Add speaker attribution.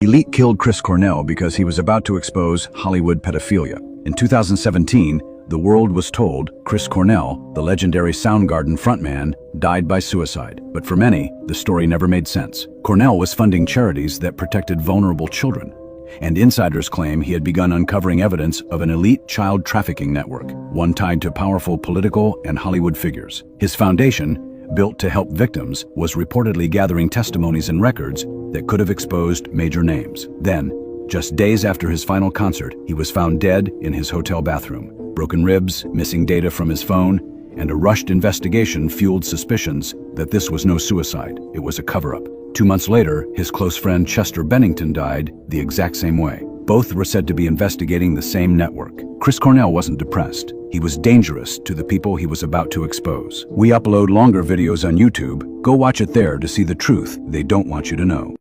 Speaker 1: Elite killed Chris Cornell because he was about to expose Hollywood pedophilia. In 2017, the world was told Chris Cornell, the legendary Soundgarden frontman, died by suicide. But for many, the story never made sense. Cornell was funding charities that protected vulnerable children, and insiders claim he had begun uncovering evidence of an elite child trafficking network, one tied to powerful political and Hollywood figures. His foundation, built to help victims, was reportedly gathering testimonies and records that could have exposed major names. Then, just days after his final concert, he was found dead in his hotel bathroom. Broken ribs, missing data from his phone, and a rushed investigation fueled suspicions that this was no suicide, it was a cover-up. 2 months later, his close friend Chester Bennington died the exact same way. Both were said to be investigating the same network. Chris Cornell wasn't depressed. He was dangerous to the people he was about to expose. We upload longer videos on YouTube. Go watch it there to see the truth they don't want you to know.